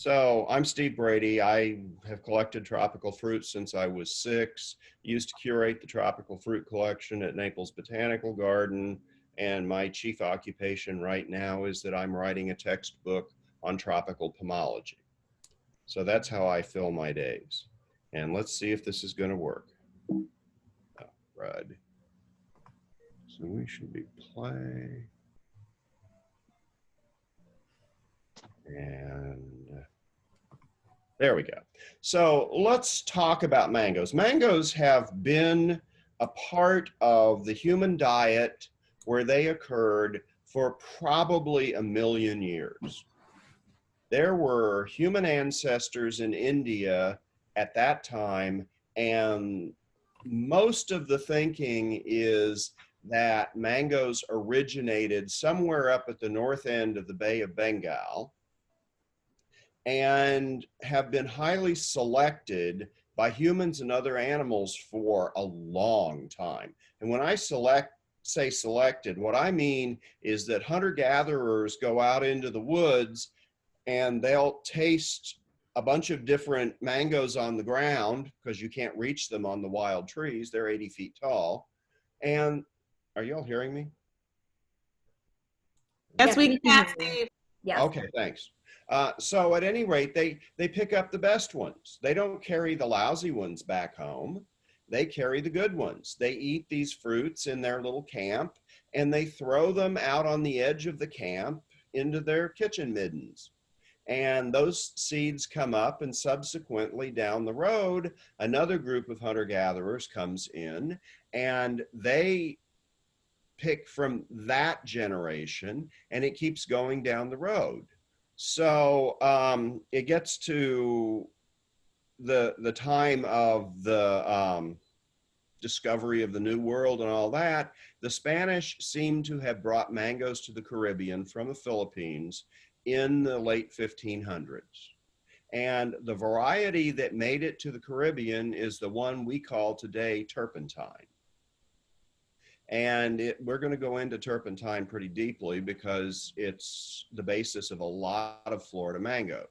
So I'm Steve Brady. I have collected tropical fruit since I was 6, used to curate the tropical fruit collection at Naples Botanical Garden, and my chief occupation right now is that I'm writing a textbook on tropical pomology. So that's how I fill my days. And let's see if this is going to work. Oh, Rud. So we should be play. And there we go. So let's talk about mangoes. Mangoes have been a part of the human diet where they occurred for probably 1,000,000 years. There were human ancestors in India at that time, and most of the thinking is that mangoes originated somewhere up at the north end of the Bay of Bengal and have been highly selected by humans and other animals for a long time. And when I say selected, what I mean is that hunter-gatherers go out into the woods and they'll taste a bunch of different mangoes on the ground because you can't reach them on the wild trees. They're 80 feet tall. And are you all hearing me? Yes, we can, Steve. Yes. Okay, thanks. So at any rate, they pick up the best ones. They don't carry the lousy ones back home. They carry the good ones. They eat these fruits in their little camp and they throw them out on the edge of the camp into their kitchen middens. And those seeds come up, and subsequently down the road, another group of hunter-gatherers comes in and they pick from that generation, and it keeps going down the road. So it gets to the time of the discovery of the New World and all that. The Spanish seem to have brought mangoes to the Caribbean from the Philippines in the late 1500s. And the variety that made it to the Caribbean is the one we call today turpentine. And we're going to go into turpentine pretty deeply because it's the basis of a lot of Florida mangoes.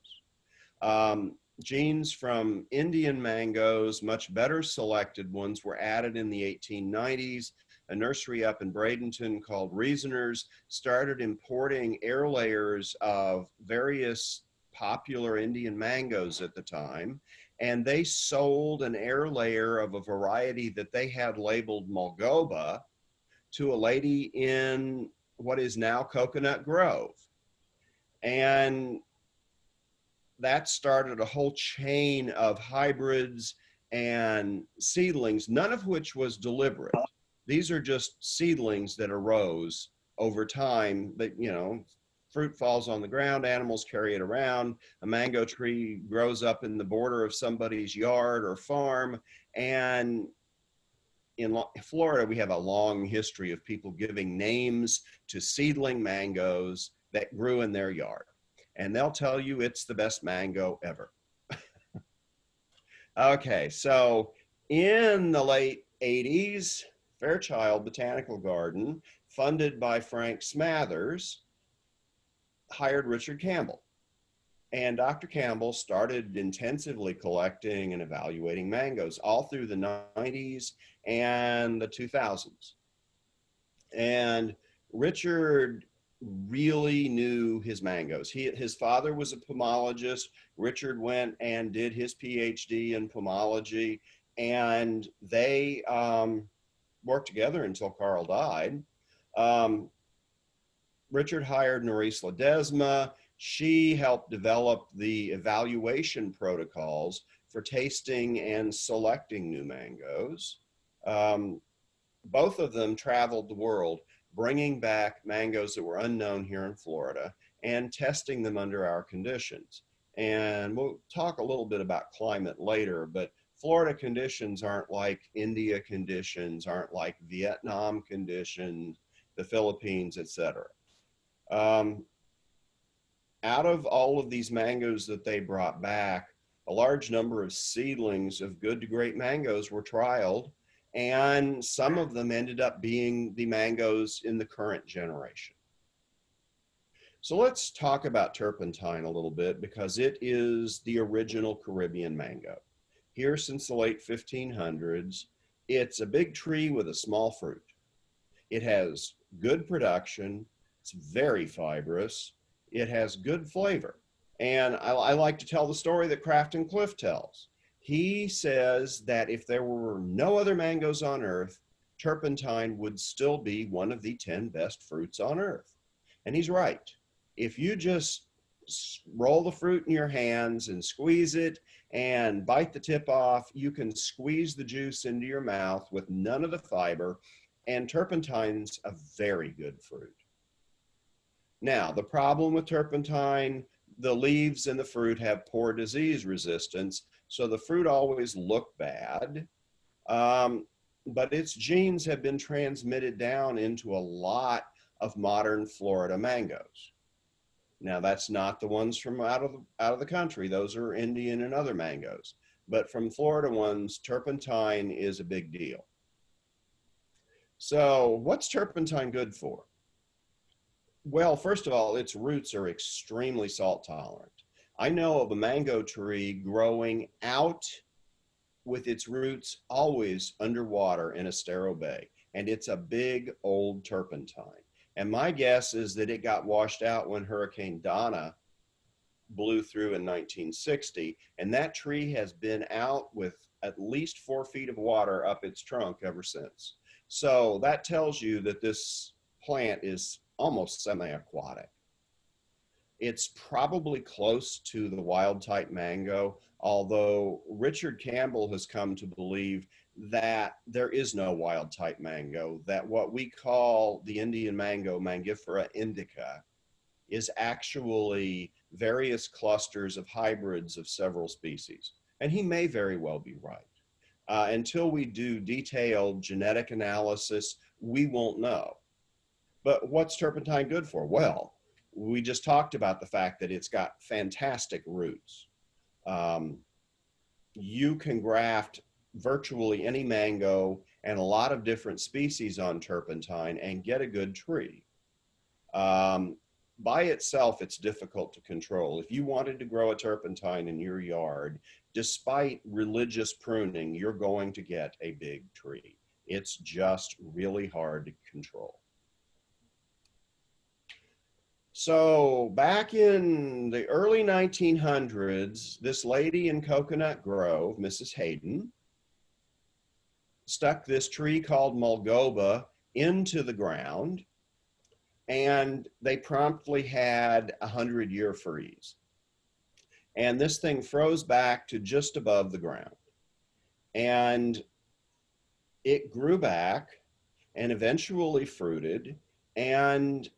Genes from Indian mangoes, much better selected ones, were added in the 1890s. A nursery up in Bradenton called Reasoners started importing air layers of various popular Indian mangoes at the time, and they sold an air layer of a variety that they had labeled Mulgoba to a lady in what is now Coconut Grove. And that started a whole chain of hybrids and seedlings, none of which was deliberate. These are just seedlings that arose over time. That, you know, fruit falls on the ground, animals carry it around, a mango tree grows up in the border of somebody's yard or farm. And in Florida, we have a long history of people giving names to seedling mangoes that grew in their yard. And they'll tell you it's the best mango ever. Okay, so in the late 80s, Fairchild Botanical Garden, funded by Frank Smathers, hired Richard Campbell. And Dr. Campbell started intensively collecting and evaluating mangoes all through the 90s and the 2000s. And Richard really knew his mangoes. His father was a pomologist. Richard went and did his PhD in pomology, and they worked together until Carl died. Richard hired Norris Ledesma. She helped develop the evaluation protocols for tasting and selecting new mangoes. Both of them traveled the world, bringing back mangoes that were unknown here in Florida and testing them under our conditions. And we'll talk a little bit about climate later, but Florida conditions aren't like India conditions, aren't like Vietnam conditions, the Philippines, etc. Out of all of these mangoes that they brought back, a large number of seedlings of good to great mangoes were trialed, and some of them ended up being the mangoes in the current generation. So let's talk about turpentine a little bit because it is the original Caribbean mango. Here since the late 1500s, it's a big tree with a small fruit. It has good production, it's very fibrous, it has good flavor. And I like to tell the story that Crafton Cliff tells. He says that if there were no other mangoes on earth, turpentine would still be one of the 10 best fruits on earth. And he's right. If you just roll the fruit in your hands and squeeze it and bite the tip off, you can squeeze the juice into your mouth with none of the fiber, and turpentine's a very good fruit. Now, the problem with turpentine, the leaves and the fruit have poor disease resistance, so the fruit always look bad, but its genes have been transmitted down into a lot of modern Florida mangoes. Now, that's not the ones from out of the country. Those are Indian and other mangoes. But from Florida ones, turpentine is a big deal. So what's turpentine good for? Well, first of all, its roots are extremely salt tolerant. I know of a mango tree growing out with its roots always underwater in Estero Bay, and it's a big old turpentine. And my guess is that it got washed out when Hurricane Donna blew through in 1960, and that tree has been out with at least 4 feet of water up its trunk ever since. So that tells you that this plant is almost semi-aquatic. It's probably close to the wild type mango, although Richard Campbell has come to believe that there is no wild type mango, that what we call the Indian mango, Mangifera indica, is actually various clusters of hybrids of several species. And he may very well be right. Until we do detailed genetic analysis, we won't know. But what's turpentine good for? Well, we just talked about the fact that it's got fantastic roots. You can graft virtually any mango and a lot of different species on turpentine and get a good tree. By itself, it's difficult to control. If you wanted to grow a turpentine in your yard, despite religious pruning, you're going to get a big tree. It's just really hard to control. So back in the early 1900s, this lady in Coconut Grove, Mrs. Hayden, stuck this tree called Mulgoba into the ground, and they promptly had a 100-year freeze. And this thing froze back to just above the ground. And it grew back and eventually fruited, and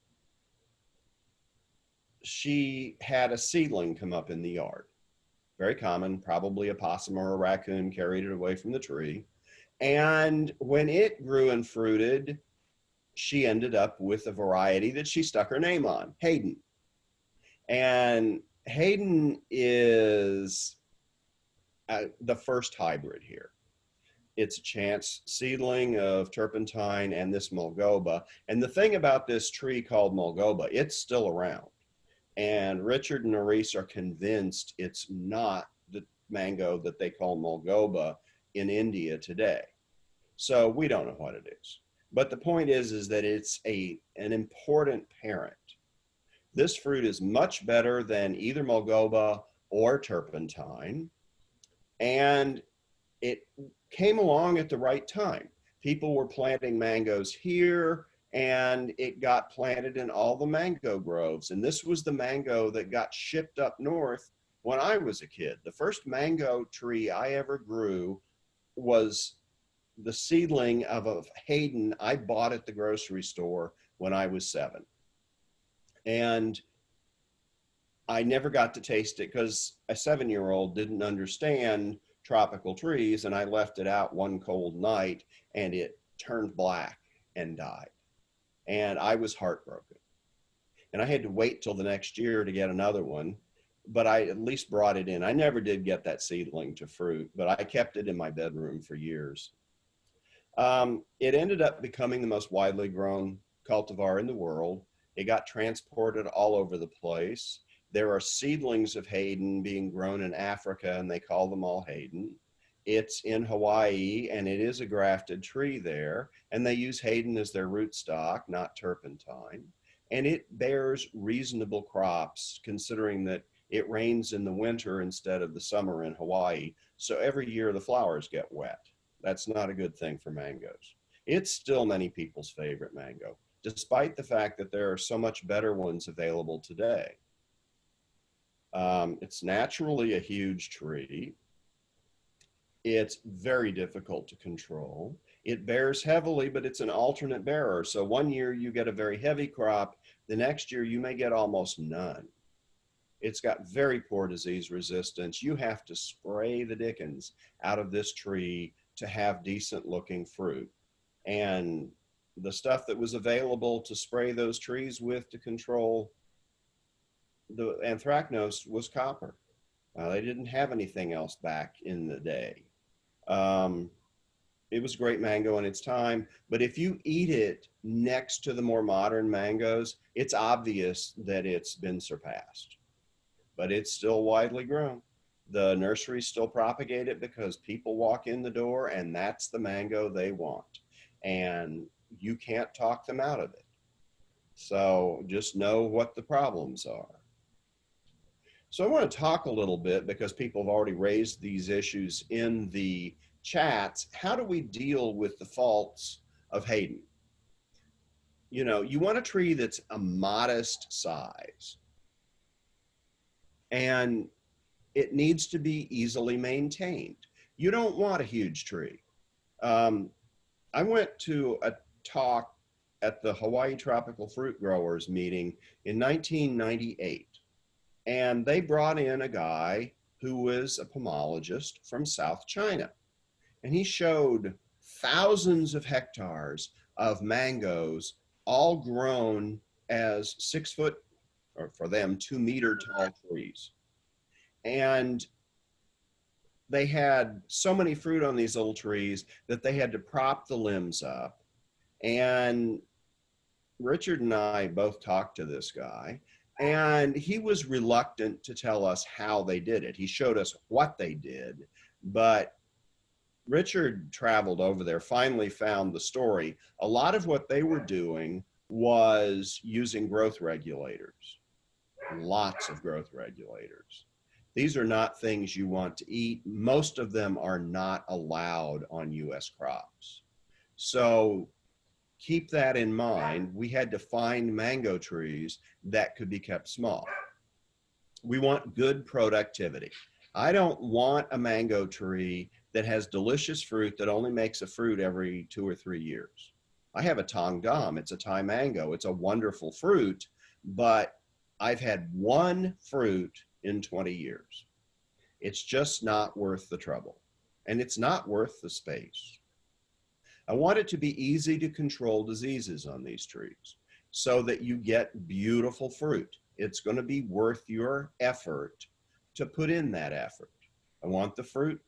she had a seedling come up in the yard. Very common, probably a possum or a raccoon carried it away from the tree. And when it grew and fruited, she ended up with a variety that she stuck her name on, Hayden. And Hayden is the first hybrid here. It's a chance seedling of turpentine and this Mulgoba. And the thing about this tree called Mulgoba, it's still around. And Richard and Nerisse are convinced it's not the mango that they call Mulgoba in India today. So we don't know what it is. But the point is that it's an important parent. This fruit is much better than either Mulgoba or turpentine. And it came along at the right time. People were planting mangoes here, and it got planted in all the mango groves. And this was the mango that got shipped up north when I was a kid. The first mango tree I ever grew was the seedling of a Hayden I bought at the grocery store when I was 7. And I never got to taste it because a 7-year-old didn't understand tropical trees, and I left it out one cold night and it turned black and died. And I was heartbroken. And I had to wait till the next year to get another one, but I at least brought it in. I never did get that seedling to fruit, but I kept it in my bedroom for years. It ended up becoming the most widely grown cultivar in the world. It got transported all over the place. There are seedlings of Haden being grown in Africa, and they call them all Haden. It's in Hawaii, and it is a grafted tree there, and they use Haden as their rootstock, not turpentine. And it bears reasonable crops, considering that it rains in the winter instead of the summer in Hawaii. So every year the flowers get wet. That's not a good thing for mangoes. It's still many people's favorite mango, despite the fact that there are so much better ones available today. It's naturally a huge tree. It's very difficult to control. It bears heavily, but it's an alternate bearer. So one year you get a very heavy crop. The next year you may get almost none. It's got very poor disease resistance. You have to spray the dickens out of this tree to have decent looking fruit. And the stuff that was available to spray those trees with to control the anthracnose was copper. They didn't have anything else back in the day. It was great mango in its time, but if you eat it next to the more modern mangoes, it's obvious that it's been surpassed. But it's still widely grown. The nurseries still propagate it because people walk in the door and that's the mango they want. And you can't talk them out of it. So just know what the problems are. So I want to talk a little bit, because people have already raised these issues in the chats. How do we deal with the faults of Haden? You know, you want a tree that's a modest size, and it needs to be easily maintained. You don't want a huge tree. I went to a talk at the Hawaii Tropical Fruit Growers meeting in 1998. And they brought in a guy who was a pomologist from South China. And he showed thousands of hectares of mangoes, all grown as 6 foot, or for them, 2 meter tall trees. And they had so many fruit on these little trees that they had to prop the limbs up. And Richard and I both talked to this guy, and he was reluctant to tell us how they did it. He showed us what they did, but Richard traveled over there, finally found the story. A lot of what they were doing was using growth regulators, lots of growth regulators. These are not things you want to eat. Most of them are not allowed on US crops. So keep that in mind. We had to find mango trees that could be kept small. We want good productivity. I don't want a mango tree that has delicious fruit that only makes a fruit every 2 or 3 years. I have a Tong Dom. It's a Thai mango. It's a wonderful fruit, but I've had one fruit in 20 years. It's just not worth the trouble, and it's not worth the space. I want it to be easy to control diseases on these trees so that you get beautiful fruit. It's going to be worth your effort to put in that effort. I want the fruit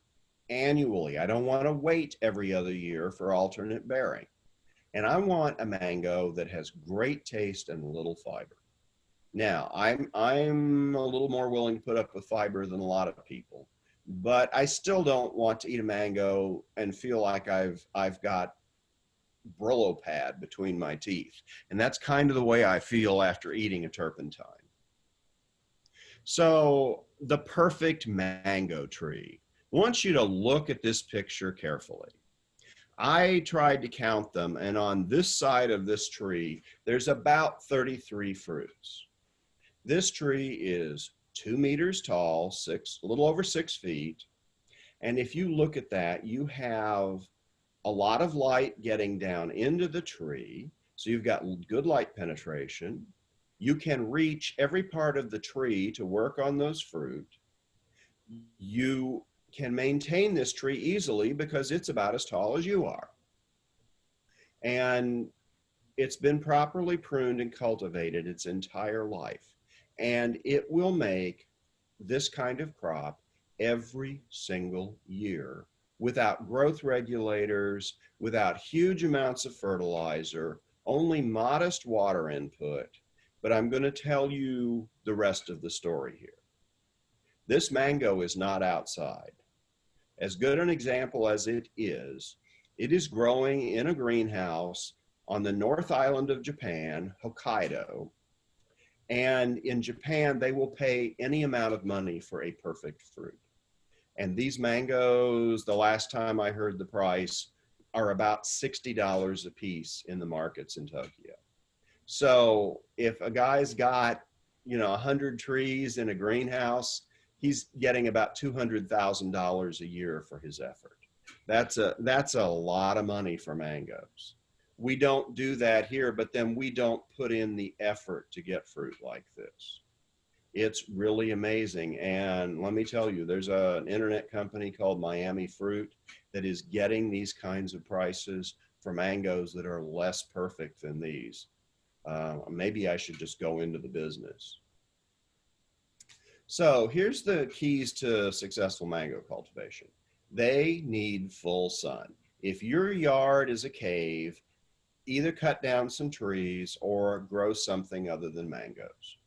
annually. I don't want to wait every other year for alternate bearing. And I want a mango that has great taste and little fiber. Now, I'm a little more willing to put up with fiber than a lot of people, but I still don't want to eat a mango and feel like I've got Brillo pad between my teeth. And that's kind of the way I feel after eating a turpentine. So the perfect mango tree. I want you to look at this picture carefully. I tried to count them, and on this side of this tree, there's about 33 fruits. This tree is 2 meters tall, a little over 6 feet. And if you look at that, you have a lot of light getting down into the tree. So you've got good light penetration. You can reach every part of the tree to work on those fruit. You can maintain this tree easily because it's about as tall as you are. And it's been properly pruned and cultivated its entire life. And it will make this kind of crop every single year without growth regulators, without huge amounts of fertilizer, only modest water input. but I'm going to tell you the rest of the story here. This mango is not outside. As good an example as it is growing in a greenhouse on the North Island of Japan, Hokkaido. And in Japan, they will pay any amount of money for a perfect fruit. And these mangoes, the last time I heard the price, are about $60 a piece in the markets in Tokyo. So if a guy's got, 100 trees in a greenhouse, he's getting about $200,000 a year for his effort. That's a lot of money for mangoes. We don't do that here, but then we don't put in the effort to get fruit like this. It's really amazing. And let me tell you, there's an internet company called Miami Fruit that is getting these kinds of prices for mangoes that are less perfect than these. Maybe I should just go into the business. So here's the keys to successful mango cultivation. They need full sun. If your yard is a cave, either cut down some trees or grow something other than mangoes.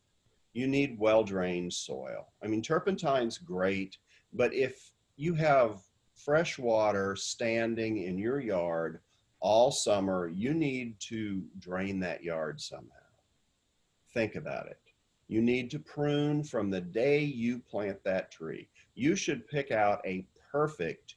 You need well-drained soil. I mean, turpentine's great, but if you have fresh water standing in your yard all summer, you need to drain that yard somehow. Think about it. You need to prune from the day you plant that tree. You should pick out a perfect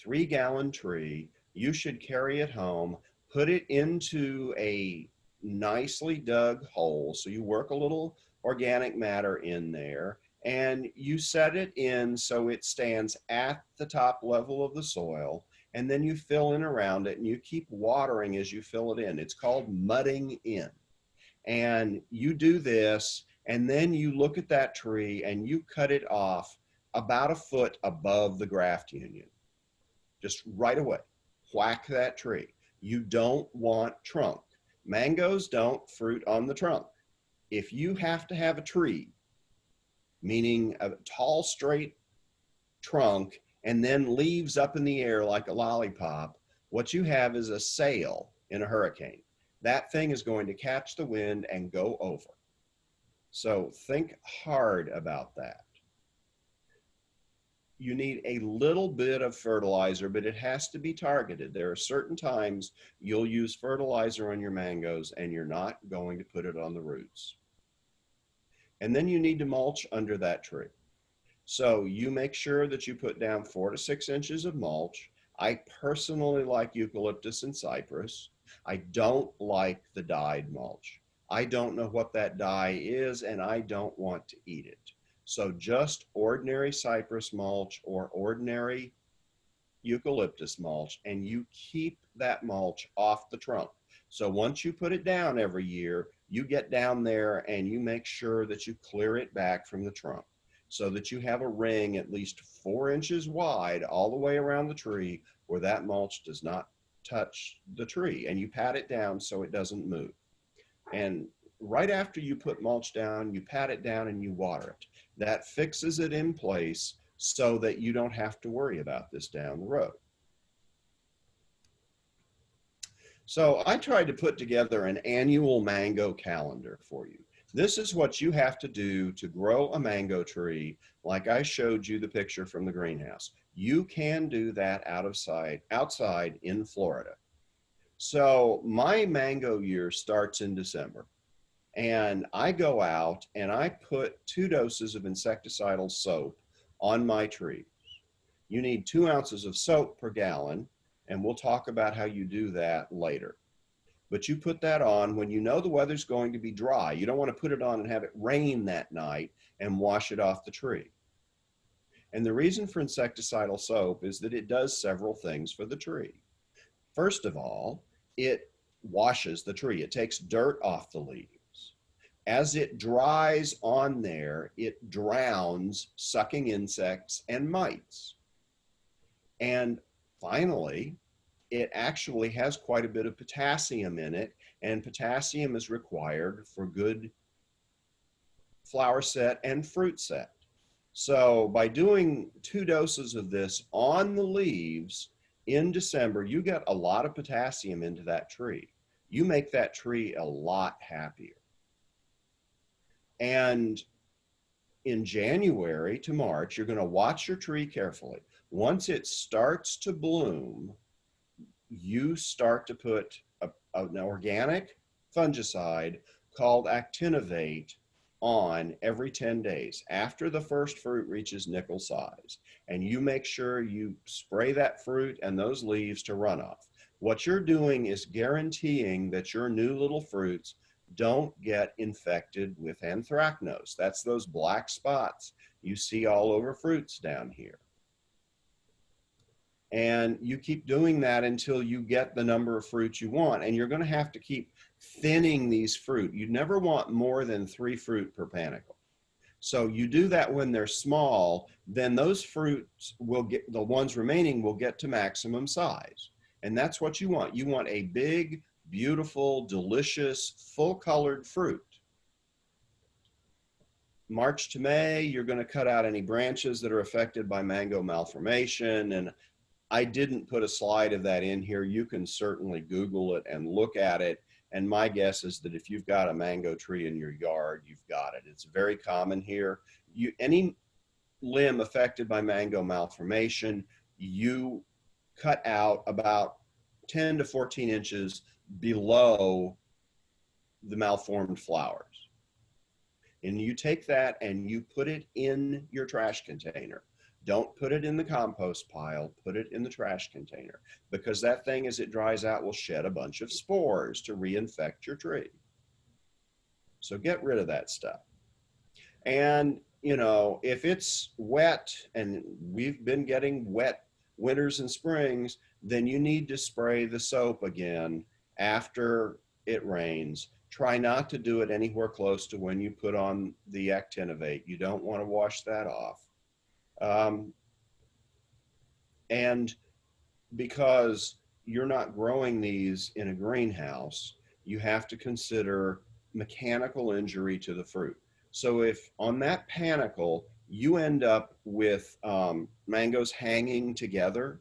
3-gallon tree. You should carry it home, put it into a nicely dug hole. So you work a little organic matter in there and you set it in so it stands at the top level of the soil, and then you fill in around it and you keep watering as you fill it in. It's called mudding in. And you do this, and then you look at that tree and you cut it off about a foot above the graft union. Just right away, whack that tree. You don't want trunk. Mangoes don't fruit on the trunk. If you have to have a tree, meaning a tall, straight trunk, and then leaves up in the air like a lollipop, what you have is a sail in a hurricane. That thing is going to catch the wind and go over. So think hard about that. You need a little bit of fertilizer, but it has to be targeted. There are certain times you'll use fertilizer on your mangoes and you're not going to put it on the roots. And then you need to mulch under that tree. So you make sure that you put down 4 to 6 inches of mulch. I personally like eucalyptus and cypress. I don't like the dyed mulch. I don't know what that dye is, and I don't want to eat it. So just ordinary cypress mulch or ordinary eucalyptus mulch, and you keep that mulch off the trunk. So once you put it down every year, you get down there and you make sure that you clear it back from the trunk so that you have a ring at least 4 inches wide all the way around the tree where that mulch does not touch the tree, and you pat it down so it doesn't move. And right after you put mulch down, you pat it down and you water it. That fixes it in place so that you don't have to worry about this down the road. So I tried to put together an annual mango calendar for you. This is what you have to do to grow a mango tree, like I showed you the picture from the greenhouse. You can do that outside in Florida. So my mango year starts in December, and I go out and I put 2 doses of insecticidal soap on my trees. You need 2 ounces of soap per gallon, and we'll talk about how you do that later. But you put that on when you know the weather's going to be dry. You don't want to put it on and have it rain that night and wash it off the tree. And the reason for insecticidal soap is that it does several things for the tree. First of all, it washes the tree. It takes dirt off the leaves. As it dries on there, it drowns sucking insects and mites. And finally, it actually has quite a bit of potassium in it, and potassium is required for good flower set and fruit set. So by doing 2 doses of this on the leaves in December, you get a lot of potassium into that tree. You make that tree a lot happier. And in January to March, you're going to watch your tree carefully. Once it starts to bloom, you start to put an organic fungicide called actinovate on every 10 days after the first fruit reaches nickel size. And you make sure you spray that fruit and those leaves to runoff. What you're doing is guaranteeing that your new little fruits don't get infected with anthracnose. That's those black spots you see all over fruits down here. And you keep doing that until you get the number of fruits you want. And you're going to have to keep thinning these fruit. You never want more than 3 fruit per panicle. So you do that when they're small, then those fruits will get, the ones remaining will get to maximum size. And that's what you want. You want a big, beautiful, delicious, full colored fruit. March to May, you're going to cut out any branches that are affected by mango malformation. And I didn't put a slide of that in here. You can certainly Google it and look at it. And my guess is that if you've got a mango tree in your yard, you've got it. It's very common here. Any limb affected by mango malformation, you cut out about 10 to 14 inches below the malformed flowers. And you take that and you put it in your trash container. Don't put it in the compost pile, put it in the trash container, because that thing, as it dries out, will shed a bunch of spores to reinfect your tree. So get rid of that stuff. And, you know, if it's wet, and we've been getting wet winters and springs, then you need to spray the soap again after it rains. Try not to do it anywhere close to when you put on the actinovate. You don't want to wash that off. And because you're not growing these in a greenhouse, you have to consider mechanical injury to the fruit. So if on that panicle, you end up with mangoes hanging together,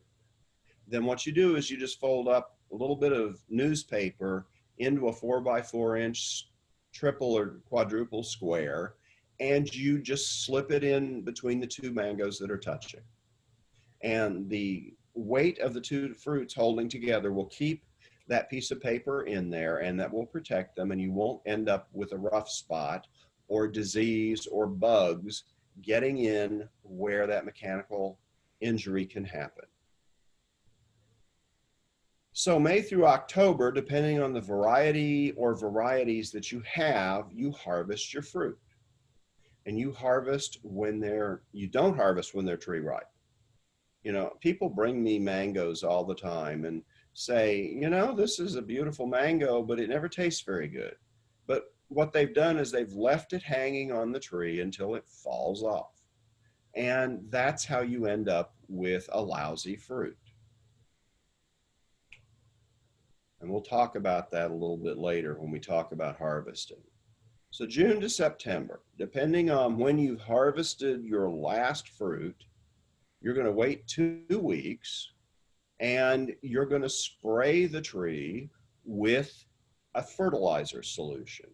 then what you do is you just fold up a little bit of newspaper into a 4x4-inch triple or quadruple square, and you just slip it in between the 2 mangoes that are touching. And the weight of the 2 fruits holding together will keep that piece of paper in there, and that will protect them, and you won't end up with a rough spot or disease or bugs getting in where that mechanical injury can happen. So May through October, depending on the variety or varieties that you have, you harvest your fruit. And you harvest when you don't harvest when they're tree ripe. You know, people bring me mangoes all the time and say, you know, this is a beautiful mango, but it never tastes very good. But what they've done is they've left it hanging on the tree until it falls off. And that's how you end up with a lousy fruit. And we'll talk about that a little bit later when we talk about harvesting. So June to September, depending on when you've harvested your last fruit, you're going to wait 2 weeks and you're going to spray the tree with a fertilizer solution.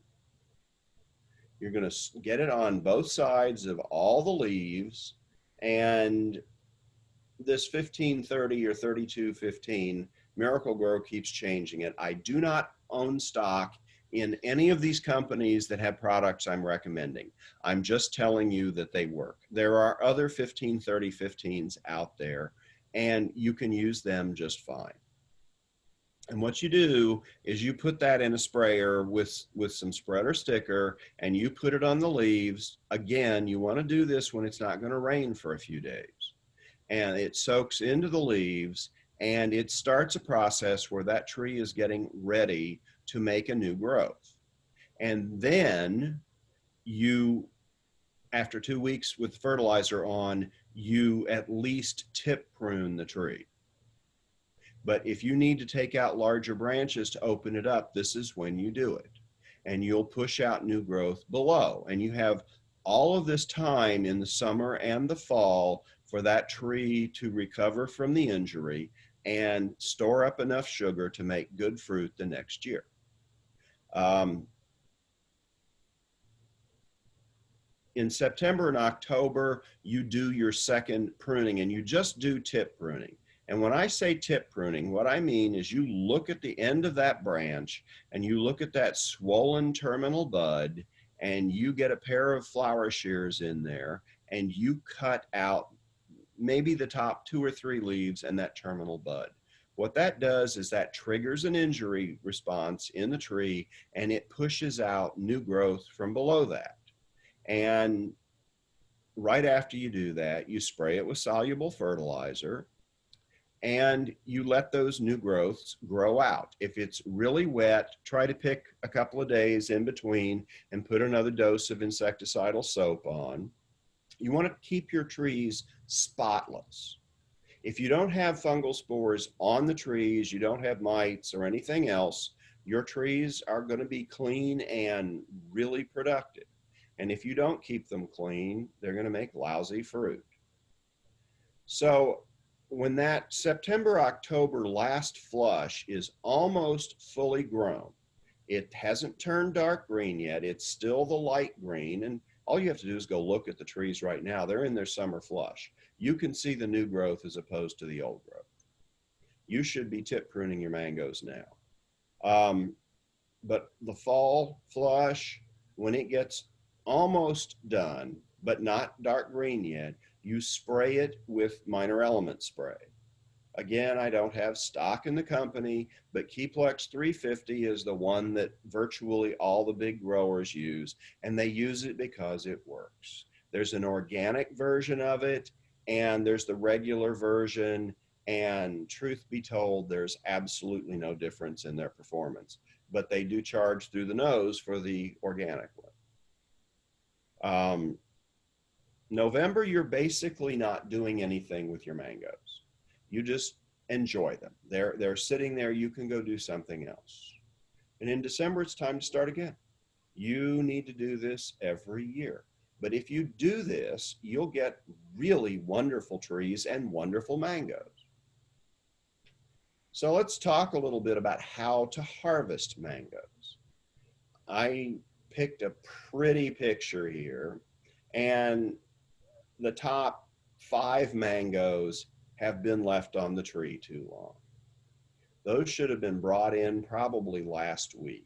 You're going to get it on both sides of all the leaves, and this 1530 or 3215 Miracle-Gro keeps changing it. I do not own stock in any of these companies that have products I'm recommending. I'm just telling you that they work. There are other 1530-15s out there, and you can use them just fine. And what you do is you put that in a sprayer with some spreader sticker, and you put it on the leaves. Again, you want to do this when it's not going to rain for a few days. And it soaks into the leaves, and it starts a process where that tree is getting ready to make a new growth. And then you, after 2 weeks with fertilizer on, you at least tip prune the tree. But if you need to take out larger branches to open it up, this is when you do it. And you'll push out new growth below. And you have all of this time in the summer and the fall for that tree to recover from the injury and store up enough sugar to make good fruit the next year. In September and October, you do your second pruning, and you just do tip pruning. And when I say tip pruning, what I mean is you look at the end of that branch and you look at that swollen terminal bud, and you get a pair of flower shears in there and you cut out maybe the top 2 or 3 leaves and that terminal bud. What that does is that triggers an injury response in the tree, and it pushes out new growth from below that. And right after you do that, you spray it with soluble fertilizer and you let those new growths grow out. If it's really wet, try to pick a couple of days in between and put another dose of insecticidal soap on. You want to keep your trees spotless. If you don't have fungal spores on the trees, you don't have mites or anything else, your trees are going to be clean and really productive. And if you don't keep them clean, they're going to make lousy fruit. So when that September, October last flush is almost fully grown, it hasn't turned dark green yet, it's still the light green, and all you have to do is go look at the trees right now. They're in their summer flush. You can see the new growth as opposed to the old growth. You should be tip pruning your mangoes now. But the fall flush, when it gets almost done, but not dark green yet, you spray it with minor element spray. Again, I don't have stock in the company, but Keyplex 350 is the one that virtually all the big growers use, and they use it because it works. There's an organic version of it, and there's the regular version, and truth be told, there's absolutely no difference in their performance, but they do charge through the nose for the organic one. November, you're basically not doing anything with your mangoes. You just enjoy them. They're sitting there. You can go do something else. And in December, it's time to start again. You need to do this every year. But if you do this, you'll get really wonderful trees and wonderful mangoes. So let's talk a little bit about how to harvest mangoes. I picked a pretty picture here, and the top 5 mangoes have been left on the tree too long. Those should have been brought in probably last week.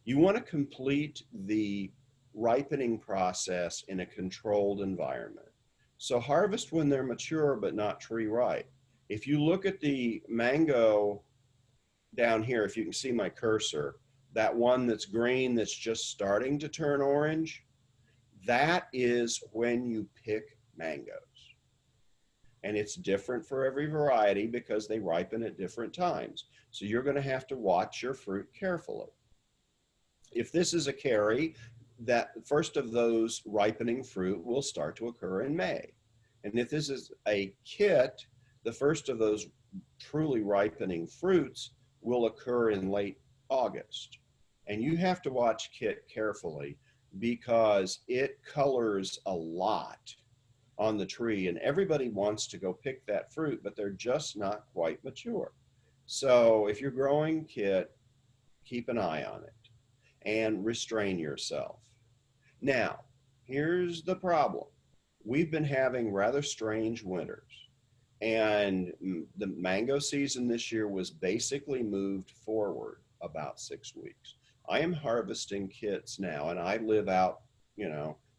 You want to complete the ripening process in a controlled environment. So harvest when they're mature but not tree ripe. If you look at the mango down here, if you can see my cursor, that one that's green that's just starting to turn orange, that is when you pick mangoes. And it's different for every variety because they ripen at different times. So you're going to have to watch your fruit carefully. If this is a carry, that first of those ripening fruit will start to occur in May. And if this is a kit, the first of those truly ripening fruits will occur in late August. And you have to watch kit carefully because it colors a lot on the tree, and everybody wants to go pick that fruit, but they're just not quite mature. So if you're growing kit, keep an eye on it and restrain yourself. Now, here's the problem. We've been having rather strange winters, and the mango season this year was basically moved forward about 6 weeks. I am harvesting kits now, and I live out,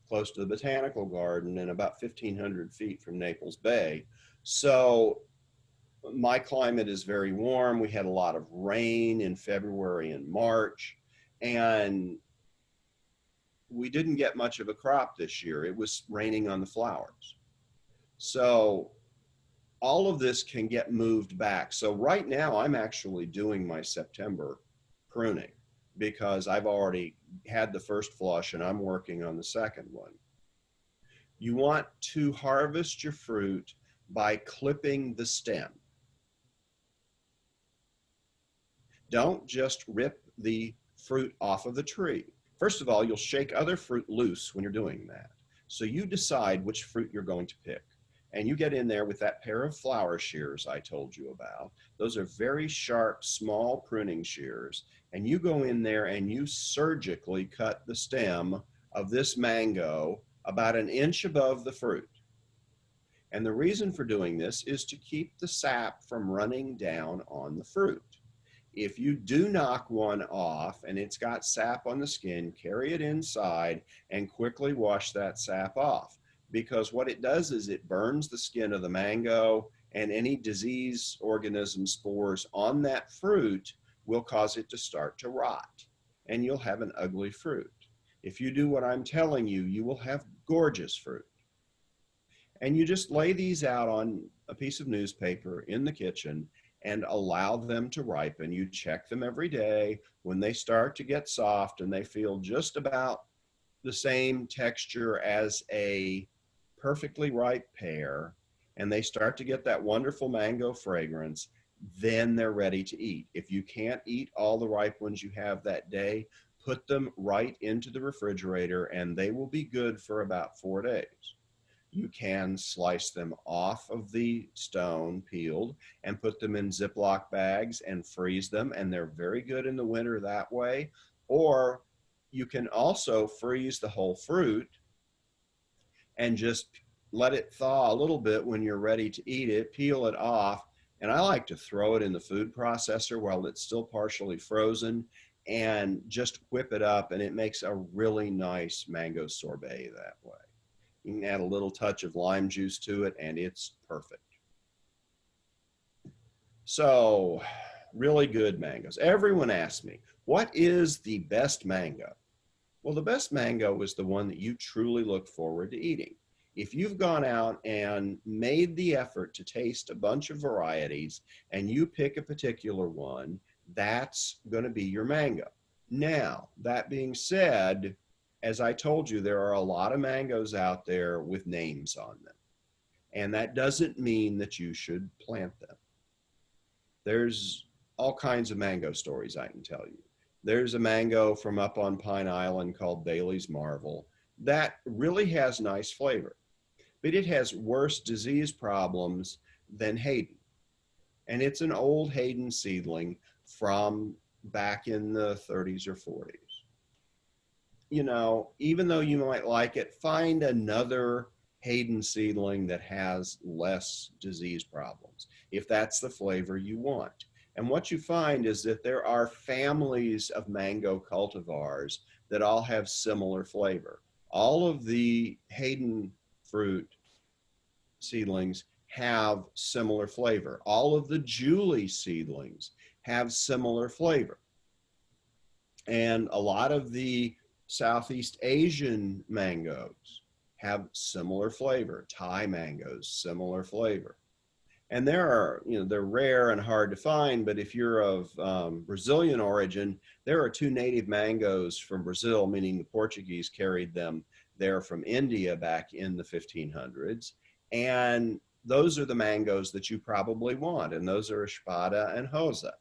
close to the botanical garden and about 1,500 feet from Naples Bay. So my climate is very warm. We had a lot of rain in February and March, and we didn't get much of a crop this year. It was raining on the flowers. So all of this can get moved back. So right now I'm actually doing my September pruning because I've already had the first flush and I'm working on the second one. You want to harvest your fruit by clipping the stem. Don't just rip the fruit off of the tree. First of all, you'll shake other fruit loose when you're doing that. So you decide which fruit you're going to pick. And you get in there with that pair of flower shears I told you about. Those are very sharp, small pruning shears. And you go in there and you surgically cut the stem of this mango about an inch above the fruit. And the reason for doing this is to keep the sap from running down on the fruit. If you do knock one off and it's got sap on the skin, carry it inside and quickly wash that sap off. Because what it does is it burns the skin of the mango, and any disease organism spores on that fruit will cause it to start to rot, and you'll have an ugly fruit. If you do what I'm telling you, you will have gorgeous fruit. And you just lay these out on a piece of newspaper in the kitchen and allow them to ripen. You check them every day. When they start to get soft and they feel just about the same texture as a perfectly ripe pear, and they start to get that wonderful mango fragrance, then they're ready to eat. If you can't eat all the ripe ones you have that day, put them right into the refrigerator and they will be good for about 4 days. You can slice them off of the stone, peeled, and put them in Ziploc bags and freeze them, and they're very good in the winter that way. Or you can also freeze the whole fruit and just let it thaw a little bit. When you're ready to eat it, peel it off, and I like to throw it in the food processor while it's still partially frozen and just whip it up, and it makes a really nice mango sorbet that way. You can add a little touch of lime juice to it and it's perfect. So, really good mangoes. Everyone asks me, what is the best mango? Well, the best mango is the one that you truly look forward to eating. If you've gone out and made the effort to taste a bunch of varieties and you pick a particular one, that's going to be your mango. Now, that being said, as I told you, there are a lot of mangoes out there with names on them. And that doesn't mean that you should plant them. There's all kinds of mango stories I can tell you. There's a mango from up on Pine Island called Bailey's Marvel that really has nice flavor, but it has worse disease problems than Hayden. And it's an old Hayden seedling from back in the 30s or 40s. You know, even though you might like it, find another Hayden seedling that has less disease problems, if that's the flavor you want. And what you find is that there are families of mango cultivars that all have similar flavor. All of the Hayden fruit seedlings have similar flavor. All of the Julie seedlings have similar flavor. And a lot of the Southeast Asian mangoes have similar flavor. Thai mangoes, similar flavor. And there are, you know, they're rare and hard to find, but if you're of Brazilian origin, there are 2 native mangoes from Brazil, meaning the Portuguese carried them there from India back in the 1500s. And those are the mangoes that you probably want. And those are Espada and Rosa.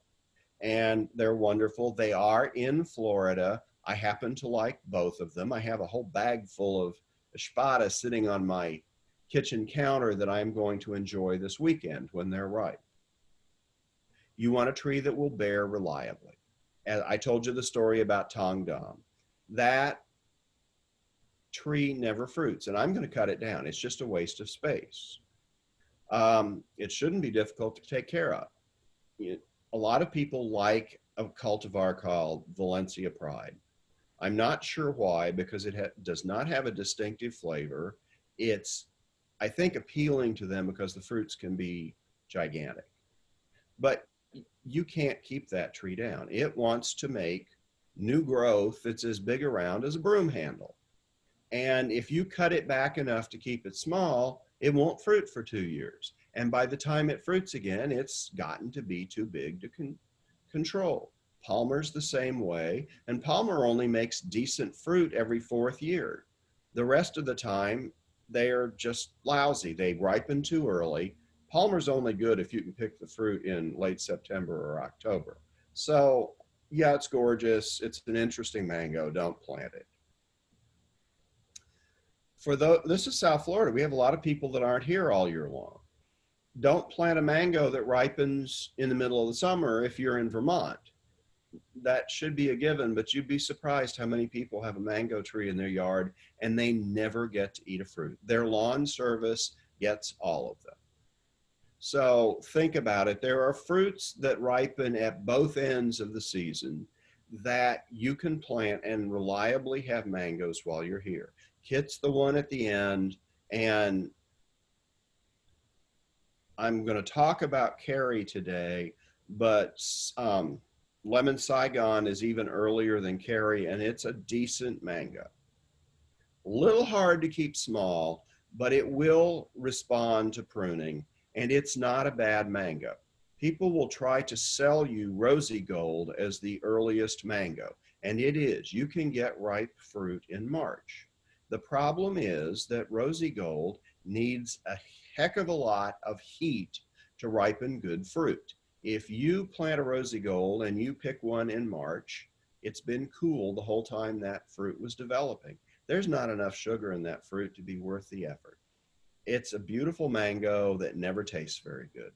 And they're wonderful. They are in Florida. I happen to like both of them. I have a whole bag full of Espada sitting on my kitchen counter that I'm going to enjoy this weekend when they're ripe. You want a tree that will bear reliably. And I told you the story about Tong Dom. That tree never fruits, and I'm going to cut it down. It's just a waste of space. It shouldn't be difficult to take care of. A lot of people like a cultivar called Valencia Pride. I'm not sure why, because it does not have a distinctive flavor. It's, I think, appealing to them because the fruits can be gigantic. But you can't keep that tree down. It wants to make new growth that's as big around as a broom handle. And if you cut it back enough to keep it small, it won't fruit for 2 years. And by the time it fruits again, it's gotten to be too big to control. Palmer's the same way, and Palmer only makes decent fruit every 4th year. The rest of the time, they're just lousy. They ripen too early. Palmer's only good if you can pick the fruit in late September or October. So, yeah, it's gorgeous. It's an interesting mango. Don't plant it. This is South Florida. We have a lot of people that aren't here all year long. Don't plant a mango that ripens in the middle of the summer if you're in Vermont. that should be a given, but you'd be surprised how many people have a mango tree in their yard and they never get to eat a fruit. Their lawn service gets all of them. So think about it. There are fruits that ripen at both ends of the season that you can plant and reliably have mangoes while you're here. KEITT's the one at the end, and I'm going to talk about Kerry today, but Lemon Saigon is even earlier than Kerry, and it's a decent mango. A little hard to keep small, but it will respond to pruning, and it's not a bad mango. People will try to sell you Rosy Gold as the earliest mango, and it is. You can get ripe fruit in March. The problem is that Rosy Gold needs a heck of a lot of heat to ripen good fruit. If you plant a Rosy Gold and you pick one in March, it's been cool the whole time that fruit was developing. There's not enough sugar in that fruit to be worth the effort. It's a beautiful mango that never tastes very good.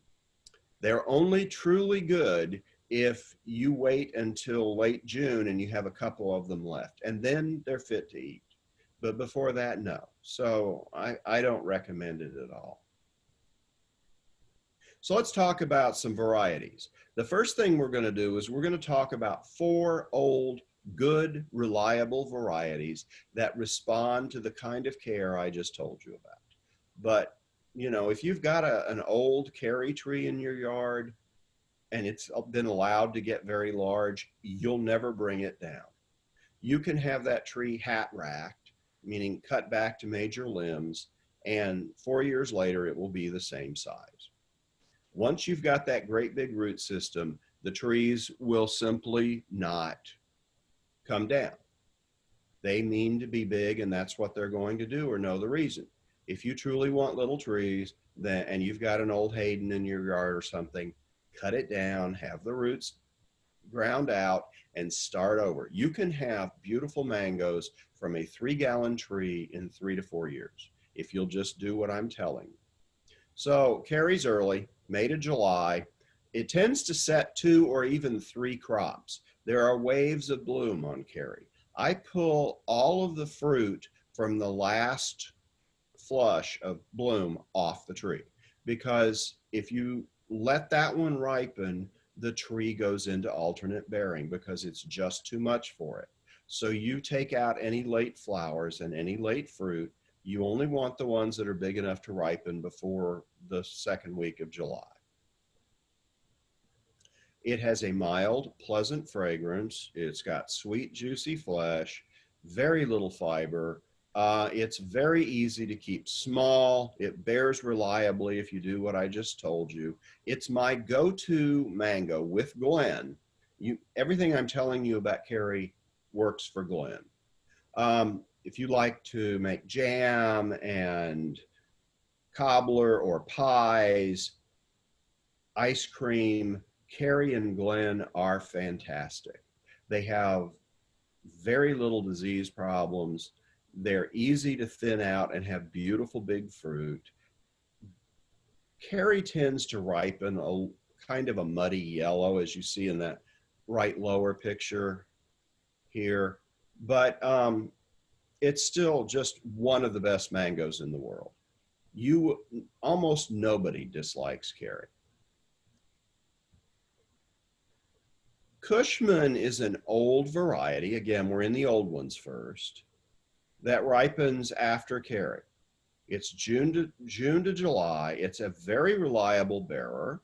They're only truly good if you wait until late June and you have a couple of them left, and then they're fit to eat. But before that, no. So I don't recommend it at all. So let's talk about some varieties. The first thing we're going to do is we're going to talk about 4 old, good, reliable varieties that respond to the kind of care I just told you about. But, you know, if you've got an old Kerry tree in your yard and it's been allowed to get very large, you'll never bring it down. You can have that tree hat racked, meaning cut back to major limbs, and 4 years later, it will be the same size. Once you've got that great big root system, the trees will simply not come down. They mean to be big, and that's what they're going to do, or know the reason. If you truly want little trees, then, and you've got an old Haden in your yard or something, cut it down, have the roots ground out, and start over. You can have beautiful mangoes from a 3-gallon tree in 3 to 4 years if you'll just do what I'm telling you. So Kerry's early, May to July. It tends to set 2 or even 3 crops. There are waves of bloom on Kerry. I pull all of the fruit from the last flush of bloom off the tree, because if you let that one ripen, the tree goes into alternate bearing because it's just too much for it. So you take out any late flowers and any late fruit. You only want the ones that are big enough to ripen before the 2nd week of July. It has a mild, pleasant fragrance. It's got sweet, juicy flesh, very little fiber. It's very easy to keep small. It bears reliably if you do what I just told you. It's my go-to mango with Glen. Everything I'm telling you about Kerry works for Glen. If you like to make jam and cobbler or pies, ice cream, Kerry and Glen are fantastic. They have very little disease problems. They're easy to thin out and have beautiful big fruit. Kerry tends to ripen a kind of a muddy yellow, as you see in that right lower picture here. But it's still just one of the best mangoes in the world. Almost nobody dislikes Kerry. Cushman is an old variety. Again, we're in the old ones first. That ripens after Kerry. It's June to July. It's a very reliable bearer.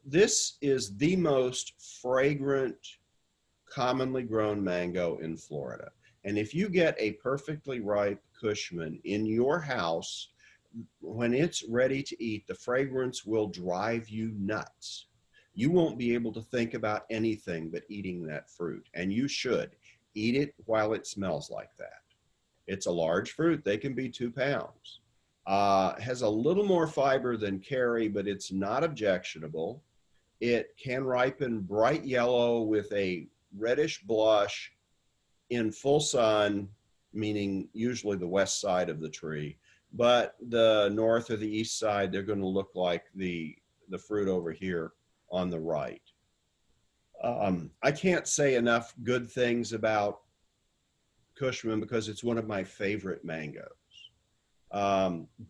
This is the most fragrant, commonly grown mango in Florida. And if you get a perfectly ripe Cushman in your house, when it's ready to eat, the fragrance will drive you nuts. You won't be able to think about anything but eating that fruit, and you should eat it while it smells like that. It's a large fruit. They can be 2 pounds. Has a little more fiber than Kerry, but it's not objectionable. It can ripen bright yellow with a reddish blush in full sun, meaning usually the west side of the tree, but the north or the east side, they're going to look like the fruit over here on the right. I can't say enough good things about Cushman because it's one of my favorite mangoes.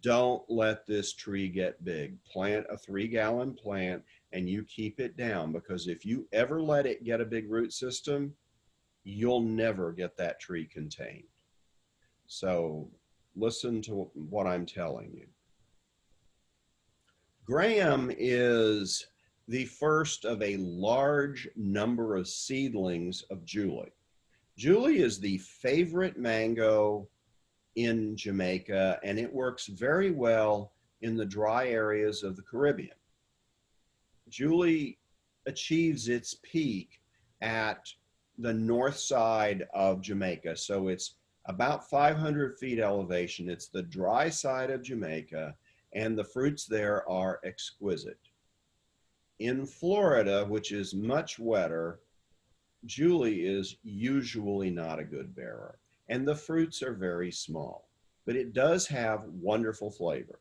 Don't let this tree get big. Plant a 3-gallon plant and you keep it down, because if you ever let it get a big root system, you'll never get that tree contained. So listen to what I'm telling you. Graham is the first of a large number of seedlings of Julie. Julie is the favorite mango in Jamaica, and it works very well in the dry areas of the Caribbean. Julie achieves its peak at the north side of Jamaica. So it's about 500 feet elevation. It's the dry side of Jamaica, and the fruits there are exquisite. In Florida, which is much wetter, Julie is usually not a good bearer, and the fruits are very small, but it does have wonderful flavor.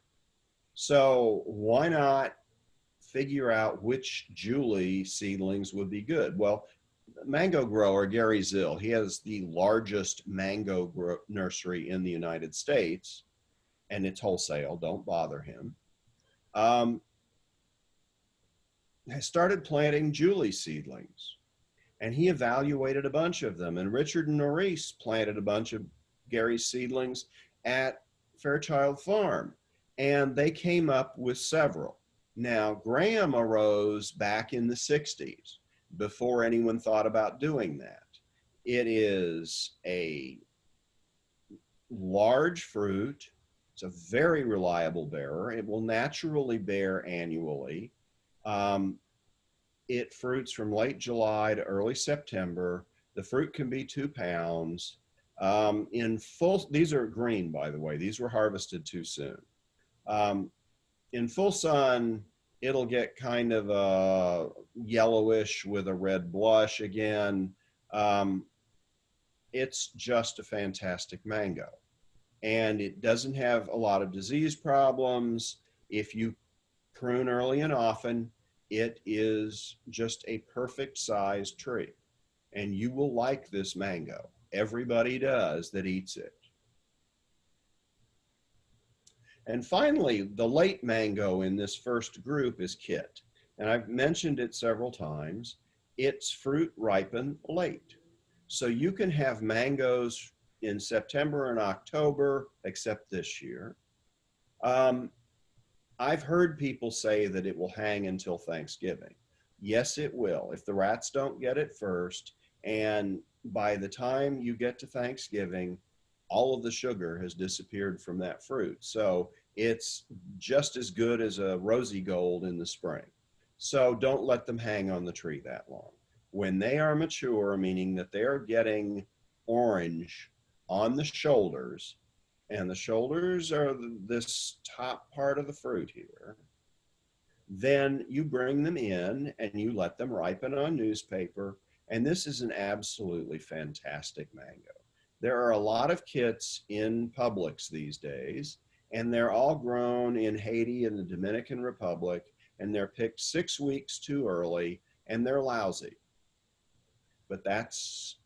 So why not figure out which Julie seedlings would be good? Well, mango grower Gary Zill, he has the largest mango nursery in the United States, and it's wholesale. Don't bother him. I started planting Julie seedlings, and he evaluated a bunch of them. And Richard and Norris planted a bunch of Gary's seedlings at Fairchild Farm, and they came up with several. Now, Graham arose back in the 60s before anyone thought about doing that. It is a large fruit. It's a very reliable bearer. It will naturally bear annually. It fruits from late July to early September. The fruit can be 2 pounds. These are green, by the way. These were harvested too soon. In full sun, it'll get kind of yellowish with a red blush again. It's just a fantastic mango. And it doesn't have a lot of disease problems. If you prune early and often, it is just a perfect sized tree. And you will like this mango. Everybody does that eats it. And finally, the late mango in this first group is KEITT. And I've mentioned it several times. Its fruit ripen late. So you can have mangoes in September and October, except this year. I've heard people say that it will hang until Thanksgiving. Yes, it will, if the rats don't get it first. And by the time you get to Thanksgiving, all of the sugar has disappeared from that fruit. So it's just as good as a rosy gold in the spring. So don't let them hang on the tree that long. When they are mature, meaning that they are getting orange on the shoulders, and the shoulders are this top part of the fruit here, then you bring them in and you let them ripen on newspaper. And this is an absolutely fantastic mango. There are a lot of KEITTs in Publix these days, and they're all grown in Haiti and the Dominican Republic, and they're picked 6 weeks too early, and they're lousy. But that's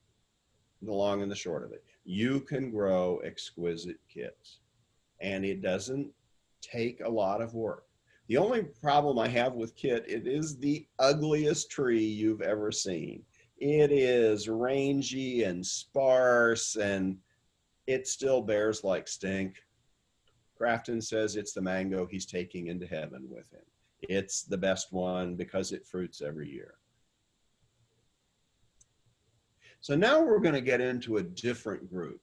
the long and the short of it. You can grow exquisite KEITTs, and it doesn't take a lot of work. The only problem I have with KEITT, it is the ugliest tree you've ever seen. It is rangy and sparse, and it still bears like stink. Crafton says it's the mango he's taking into heaven with him. It's the best one because it fruits every year. So now we're going to get into a different group.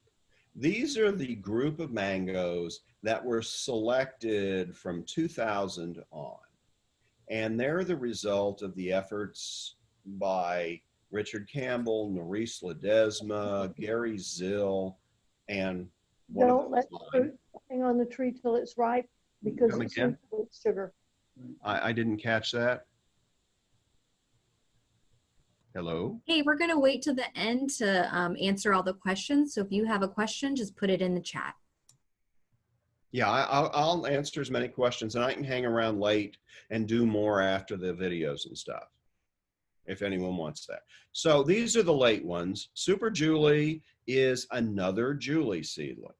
These are the group of mangoes that were selected from 2000 on. And they're the result of the efforts by Richard Campbell, Norris Ledesma, Gary Zill, and don't let fruit hang on the tree till it's ripe, because it's sugar. I didn't catch that. Hello? Hey, we're going to wait to the end to answer all the questions. So if you have a question, just put it in the chat. Yeah, I'll answer as many questions, and I can hang around late and do more after the videos and stuff. if anyone wants that. So these are the late ones. Super Julie is another Julie seedling.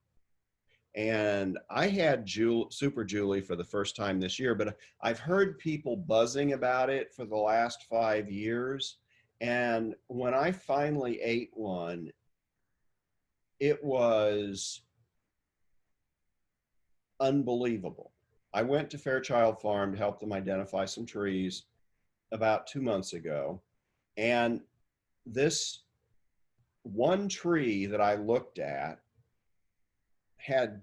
And I had Super Julie for the first time this year, but I've heard people buzzing about it for the last 5 years. And when I finally ate one, it was unbelievable. I went to Fairchild Farm to help them identify some trees about 2 months ago. And this one tree that I looked at had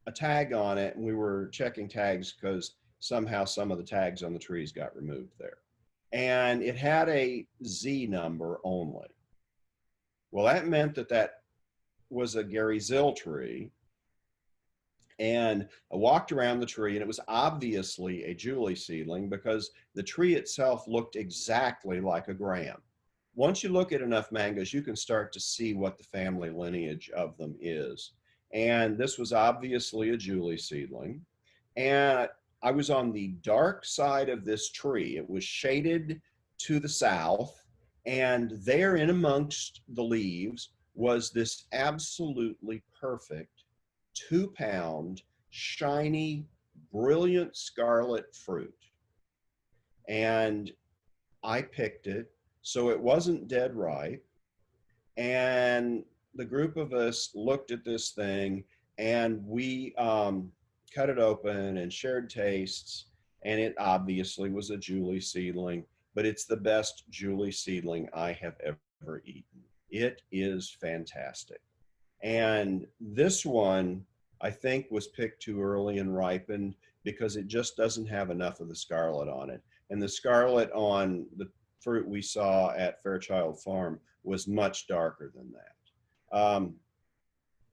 a tag on it, and we were checking tags because somehow some of the tags on the trees got removed there. And it had a Z number only. Well, that meant that that was a Gary Zill tree. And I walked around the tree, and it was obviously a Julie seedling because the tree itself looked exactly like a Graham. Once you look at enough mangoes, you can start to see what the family lineage of them is. And this was obviously a Julie seedling. And I was on the dark side of this tree. It was shaded to the south, and there in amongst the leaves was this absolutely perfect 2-pound, shiny, brilliant scarlet fruit. And I picked it, so it wasn't dead ripe. And the group of us looked at this thing, and we cut it open and shared tastes. And it obviously was a Julie seedling, but it's the best Julie seedling I have ever eaten. It is fantastic. And this one, I think, was picked too early and ripened because it just doesn't have enough of the scarlet on it. And the scarlet on the fruit we saw at Fairchild Farm was much darker than that.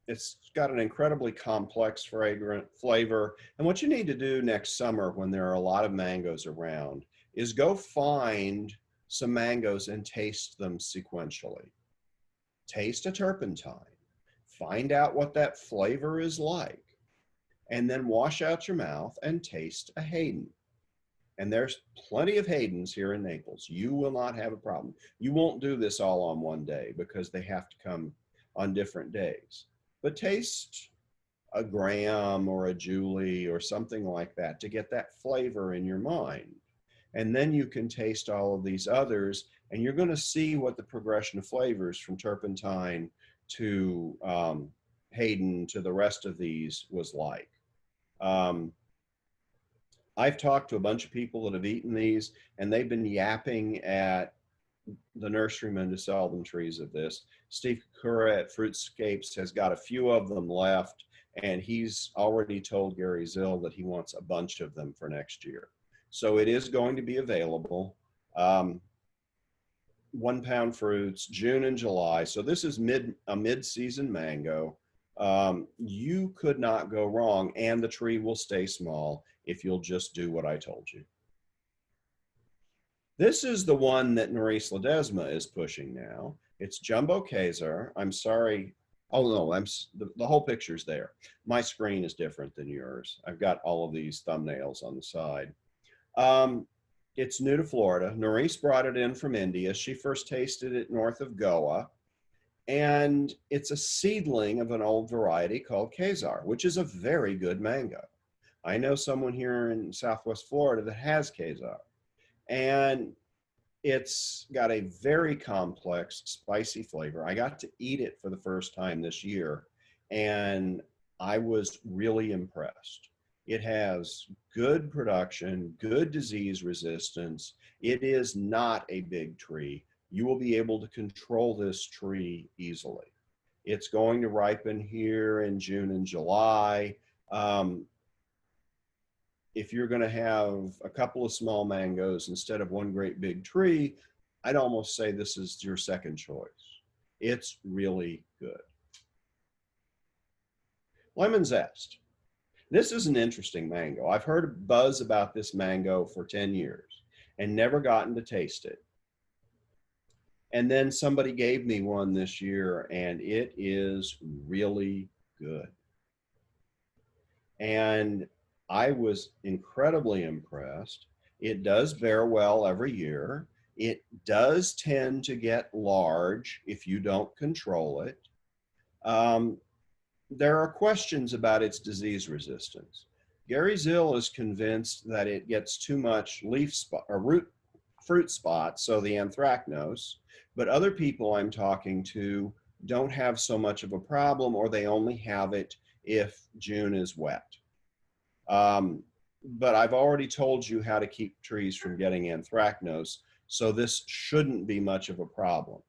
It's got an incredibly complex, fragrant flavor. And what you need to do next summer when there are a lot of mangoes around is go find some mangoes and taste them sequentially. Taste a turpentine. Find out what that flavor is like, and then wash out your mouth and taste a Hayden. And there's plenty of Haydens here in Naples. You will not have a problem. You won't do this all on one day because they have to come on different days. But taste a Graham or a Julie or something like that to get that flavor in your mind. And then you can taste all of these others, and you're going to see what the progression of flavors from turpentine to Hayden to the rest of these was like. I've talked to a bunch of people that have eaten these, and they've been yapping at the nurseryman to sell them trees of this. Steve Kura at Fruitscapes has got a few of them left, and he's already told Gary Zill that he wants a bunch of them for next year. So it is going to be available. 1 pound fruits, June and July. So this is a mid-season mango. You could not go wrong, and the tree will stay small if you'll just do what I told you. This is the one that Maurice Ledesma is pushing now. It's Jumbo Kazar. I'm sorry. Oh no, the whole picture's there. My screen is different than yours. I've got all of these thumbnails on the side. It's new to Florida. Maurice brought it in from India. She first tasted it north of Goa. And it's a seedling of an old variety called Kazar, which is a very good mango. I know someone here in Southwest Florida that has Kazar. And it's got a very complex, spicy flavor. I got to eat it for the first time this year, and I was really impressed. It has good production, good disease resistance. It is not a big tree. You will be able to control this tree easily. It's going to ripen here in June and July. If you're going to have a couple of small mangoes instead of one great big tree, I'd almost say this is your second choice. It's really good. Lemon zest. This is an interesting mango. I've heard a buzz about this mango for 10 years and never gotten to taste it. And then somebody gave me one this year, and it is really good. And I was incredibly impressed. It does bear well every year. It does tend to get large if you don't control it. There are questions about its disease resistance. Gary Zill is convinced that it gets too much leaf spot or fruit spots, so the anthracnose, but other people I'm talking to don't have so much of a problem, or they only have it if June is wet. But I've already told you how to keep trees from getting anthracnose, so this shouldn't be much of a problem.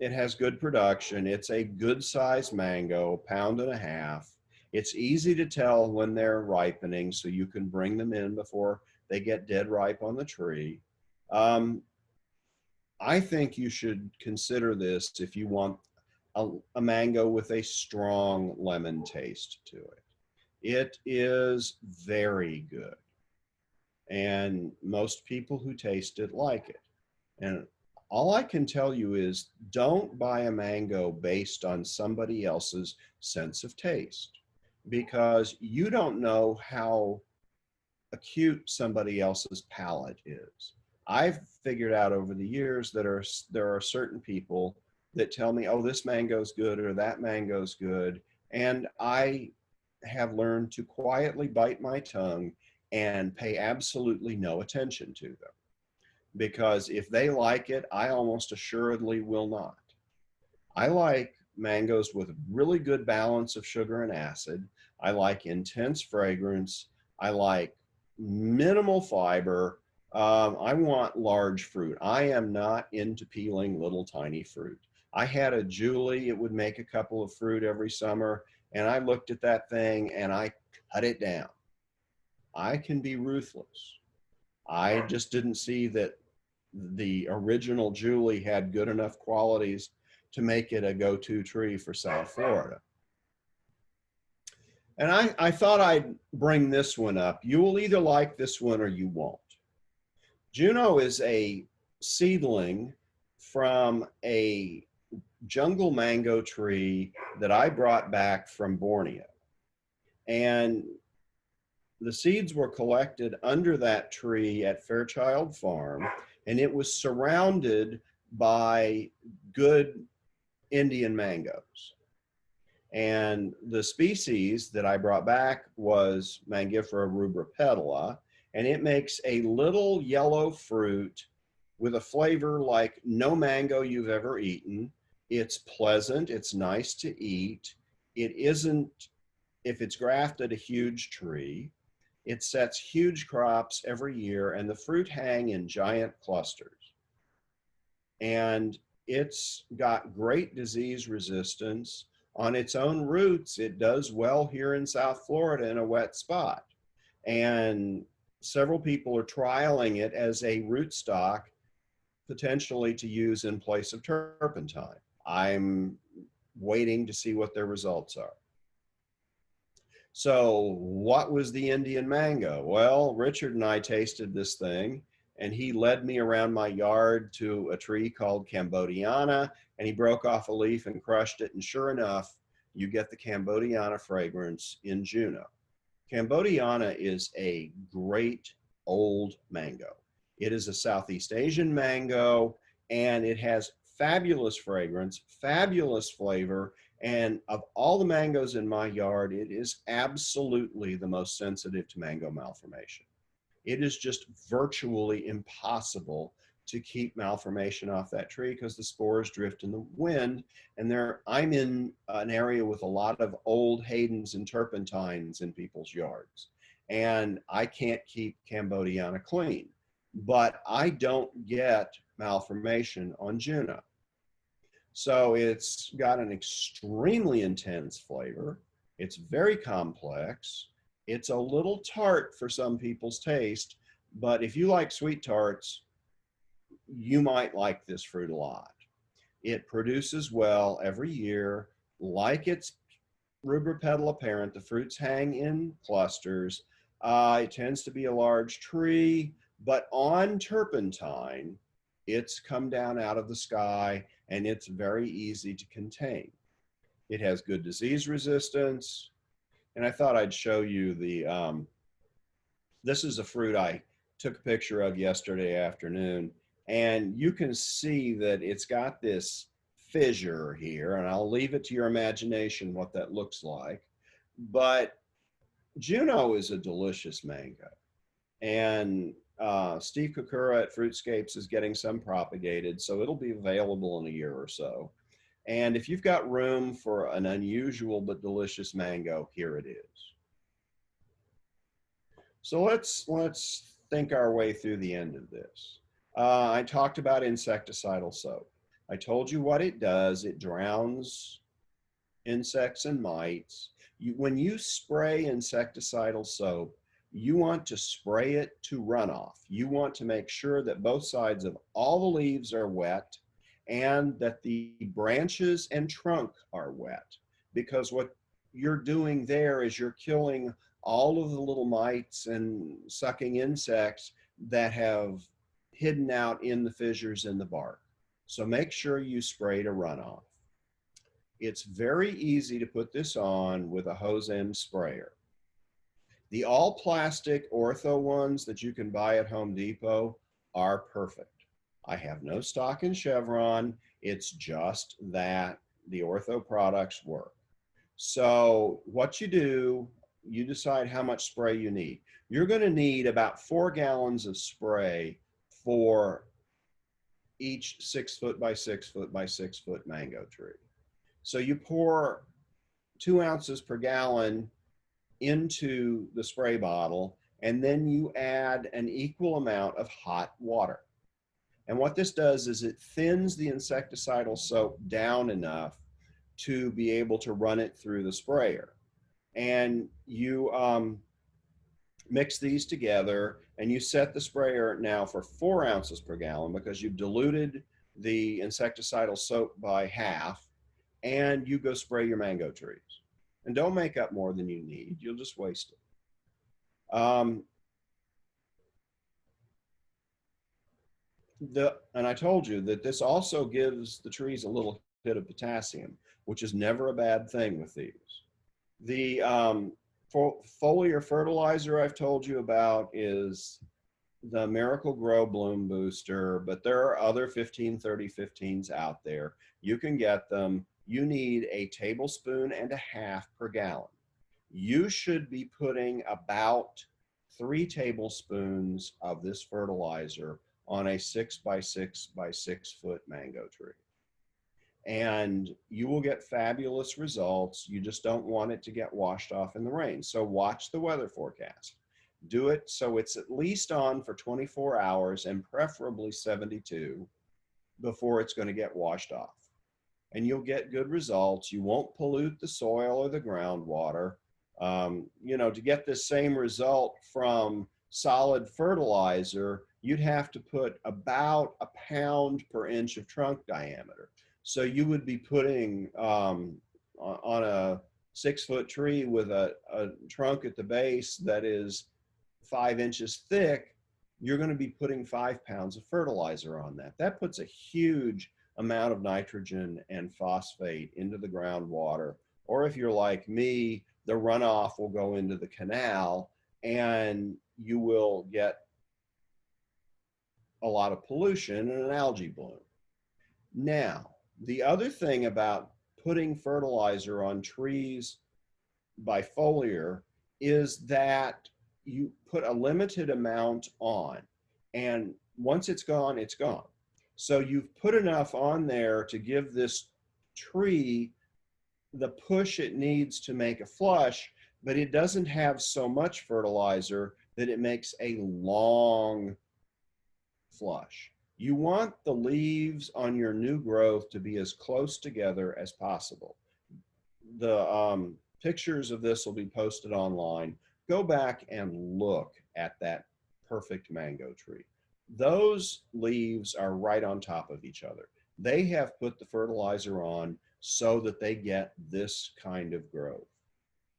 It has good production. It's a good sized mango, 1.5 pounds. It's easy to tell when they're ripening, so you can bring them in before they get dead ripe on the tree. I think you should consider this if you want a mango with a strong lemon taste to it. It is very good, and most people who taste it like it. And all I can tell you is don't buy a mango based on somebody else's sense of taste, because you don't know how acute somebody else's palate is. I've figured out over the years that there are certain people that tell me, oh, this mango's good or that mango's good. And I have learned to quietly bite my tongue and pay absolutely no attention to them. Because if they like it, I almost assuredly will not. I like mangoes with really good balance of sugar and acid. I like intense fragrance. I like minimal fiber. I want large fruit. I am not into peeling little tiny fruit. I had a Julie, it would make a couple of fruit every summer, and I looked at that thing and I cut it down. I can be ruthless. I just didn't see that the original Julie had good enough qualities to make it a go-to tree for South Florida. And I thought I'd bring this one up. You will either like this one or you won't. Juno is a seedling from a jungle mango tree that I brought back from Borneo. And the seeds were collected under that tree at Fairchild Farm, and it was surrounded by good Indian mangoes. And the species that I brought back was Mangifera rubropetala, and it makes a little yellow fruit with a flavor like no mango you've ever eaten. It's pleasant, it's nice to eat. It isn't, if it's grafted, a huge tree. It sets huge crops every year, and the fruit hang in giant clusters. And it's got great disease resistance. On its own roots, it does well here in South Florida in a wet spot. And several people are trialing it as a rootstock, potentially to use in place of turpentine. I'm waiting to see what their results are. So what was the Indian mango? Well, Richard and I tasted this thing, and he led me around my yard to a tree called Cambodiana, and he broke off a leaf and crushed it, and sure enough, you get the Cambodiana fragrance in Juno. Cambodiana is a great old mango. It is a Southeast Asian mango, and it has fabulous fragrance, fabulous flavor, and of all the mangoes in my yard, it is absolutely the most sensitive to mango malformation. It is just virtually impossible to keep malformation off that tree because the spores drift in the wind. And I'm in an area with a lot of old Hadens and turpentines in people's yards. And I can't keep Cambodiana clean, but I don't get malformation on Juno. So it's got an extremely intense flavor. It's very complex. It's a little tart for some people's taste, but if you like sweet tarts, you might like this fruit a lot. It produces well every year. Like its rubropetala parent, the fruits hang in clusters. It tends to be a large tree, but on turpentine, it's come down out of the sky, and it's very easy to contain. It has good disease resistance. And I thought I'd show you this is a fruit I took a picture of yesterday afternoon, and you can see that it's got this fissure here, and I'll leave it to your imagination what that looks like. But Juno is a delicious mango, and Steve Kokura at Fruitscapes is getting some propagated, so it'll be available in a year or so. And if you've got room for an unusual but delicious mango, here it is. So let's think our way through the end of this. I talked about insecticidal soap. I told you what it does. It drowns insects and mites. When you spray insecticidal soap, you want to spray it to runoff. You want to make sure that both sides of all the leaves are wet and that the branches and trunk are wet, because what you're doing there is you're killing all of the little mites and sucking insects that have hidden out in the fissures in the bark. So make sure you spray to runoff. It's very easy to put this on with a hose end sprayer. The all plastic ortho ones that you can buy at Home Depot are perfect. I have no stock in Chevron. It's just that the ortho products work. So what you do, you decide how much spray you need. You're going to need about 4 gallons of spray for each 6 foot by 6 foot by 6 foot mango tree. So you pour 2 ounces per gallon into the spray bottle, and then you add an equal amount of hot water. And what this does is it thins the insecticidal soap down enough to be able to run it through the sprayer. And you mix these together, and you set the sprayer now for 4 ounces per gallon because you've diluted the insecticidal soap by half, and you go spray your mango trees. And don't make up more than you need. You'll just waste it. And I told you that this also gives the trees a little bit of potassium, which is never a bad thing with these. The foliar fertilizer I've told you about is the Miracle Grow Bloom Booster, but there are other 1530-15s out there. You can get them. You need 1.5 tablespoons per gallon. You should be putting about 3 tablespoons of this fertilizer on a 6 by 6 by 6 foot mango tree. And you will get fabulous results. You just don't want it to get washed off in the rain. So watch the weather forecast. Do it so it's at least on for 24 hours and preferably 72 before it's going to get washed off. And you'll get good results. You won't pollute the soil or the groundwater. You know, to get this same result from solid fertilizer, you'd have to put about 1 pound per inch of trunk diameter. So you would be putting on a 6 foot tree with a trunk at the base that is 5 inches thick, you're going to be putting 5 pounds of fertilizer on that. That puts a huge amount of nitrogen and phosphate into the groundwater. Or if you're like me, the runoff will go into the canal and you will get a lot of pollution and an algae bloom. Now, the other thing about putting fertilizer on trees by foliar is that you put a limited amount on, and once it's gone, it's gone. So you've put enough on there to give this tree the push it needs to make a flush, but it doesn't have so much fertilizer that it makes a long flush. You want the leaves on your new growth to be as close together as possible. The pictures of this will be posted online. Go back and look at that perfect mango tree. Those leaves are right on top of each other. They have put the fertilizer on so that they get this kind of growth.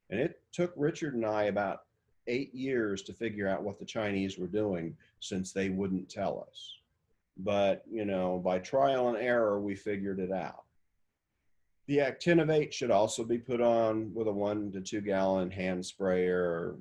And it took Richard and I about 8 years to figure out what the Chinese were doing, since they wouldn't tell us. But, you know, by trial and error, we figured it out. The actinovate should also be put on with a 1 to 2 gallon hand sprayer.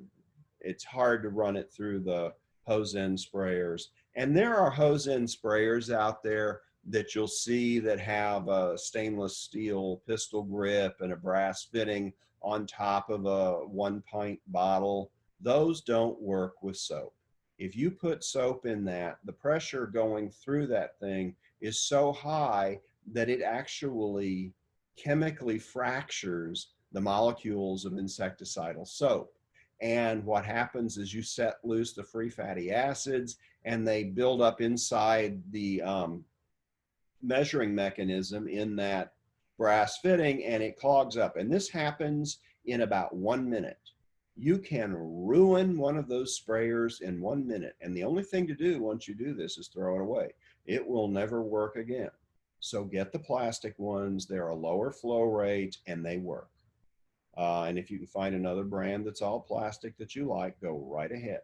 It's hard to run it through the hose-end sprayers. And there are hose-end sprayers out there that you'll see that have a stainless steel pistol grip and a brass fitting on top of a 1-pint bottle. Those don't work with soap. If you put soap in that, the pressure going through that thing is so high that it actually chemically fractures the molecules of insecticidal soap. And what happens is you set loose the free fatty acids and they build up inside the measuring mechanism in that brass fitting, and it clogs up. And this happens in about 1 minute. You can ruin one of those sprayers in 1 minute. And the only thing to do once you do this is throw it away. It will never work again. So get the plastic ones. They're a lower flow rate and they work. And if you can find another brand that's all plastic that you like, go right ahead.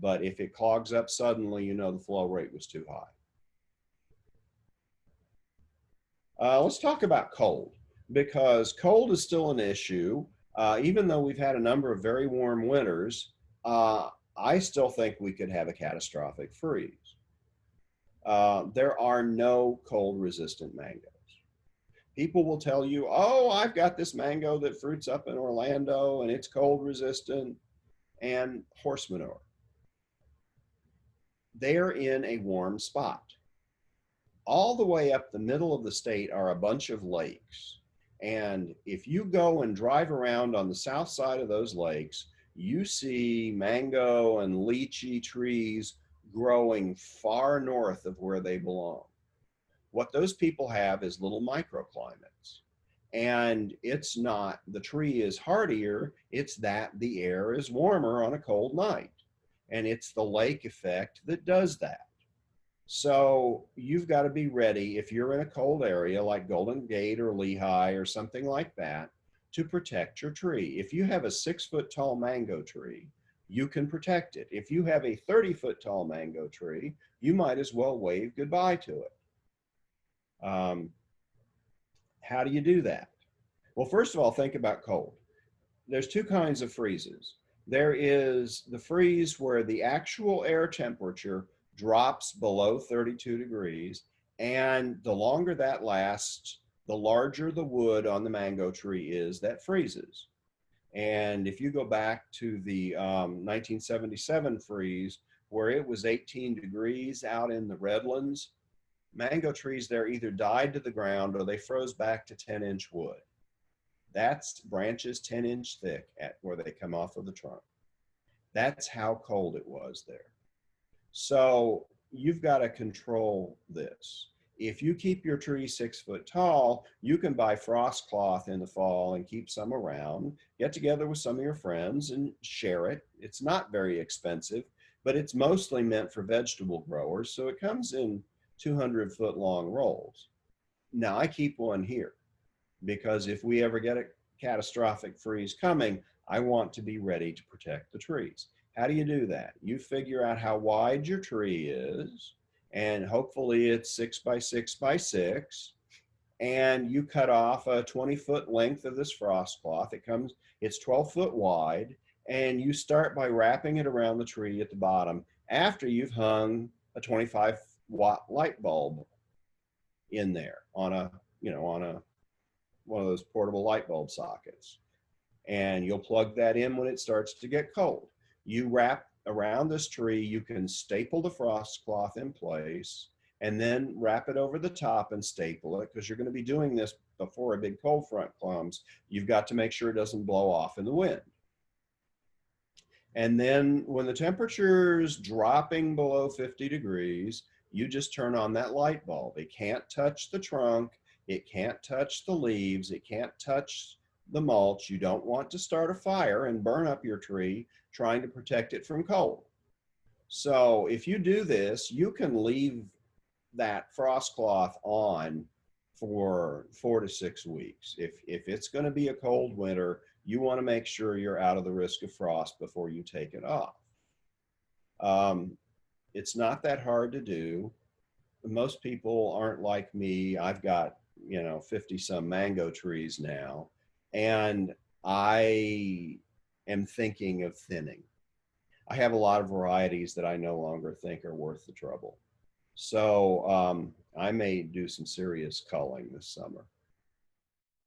But if it clogs up suddenly, you know the flow rate was too high. Let's talk about cold, because cold is still an issue. Even though we've had a number of very warm winters, I still think we could have a catastrophic freeze. There are no cold resistant mangoes. People will tell you, oh, I've got this mango that fruits up in Orlando and it's cold resistant, and horse manure. They're in a warm spot. All the way up the middle of the state are a bunch of lakes. And if you go and drive around on the south side of those lakes, you see mango and lychee trees growing far north of where they belong. What those people have is little microclimates. And it's not the tree is hardier, it's that the air is warmer on a cold night. And it's the lake effect that does that. So you've got to be ready if you're in a cold area like Golden Gate or Lehigh or something like that to protect your tree. If you have a 6-foot tall mango tree, you can protect it. If you have a 30-foot tall mango tree, you might as well wave goodbye to it. How do you do that? Well, first of all, think about cold. There's two kinds of freezes. There is the freeze where the actual air temperature drops below 32 degrees, and the longer that lasts, the larger the wood on the mango tree is that freezes. And if you go back to the 1977 freeze, where it was 18 degrees out in the Redlands, mango trees there either died to the ground or they froze back to 10-inch wood. That's branches 10-inch thick at where they come off of the trunk. That's how cold it was there. So you've got to control this. If you keep your tree 6 foot tall, you can buy frost cloth in the fall and keep some around, get together with some of your friends and share it. It's not very expensive, but it's mostly meant for vegetable growers. So it comes in 200-foot long rolls. Now I keep one here because if we ever get a catastrophic freeze coming, I want to be ready to protect the trees. How do you do that? You figure out how wide your tree is, and hopefully it's 6 by 6 by 6, and you cut off a 20-foot length of this frost cloth. It's 12 foot wide, and you start by wrapping it around the tree at the bottom after you've hung a 25-watt light bulb in there on one of those portable light bulb sockets. And you'll plug that in when it starts to get cold. You wrap around this tree, you can staple the frost cloth in place and then wrap it over the top and staple it, because you're going to be doing this before a big cold front comes. You've got to make sure it doesn't blow off in the wind. And then when the temperature's dropping below 50 degrees, you just turn on that light bulb. It can't touch the trunk. It can't touch the leaves. It can't touch the mulch. You don't want to start a fire and burn up your tree trying to protect it from cold. So if you do this, you can leave that frost cloth on for 4 to 6 weeks. If it's going to be a cold winter, you want to make sure you're out of the risk of frost before you take it off. It's not that hard to do. Most people aren't like me. I've got 50 some mango trees now, and I am thinking of thinning. I have a lot of varieties that I no longer think are worth the trouble. So I may do some serious culling this summer.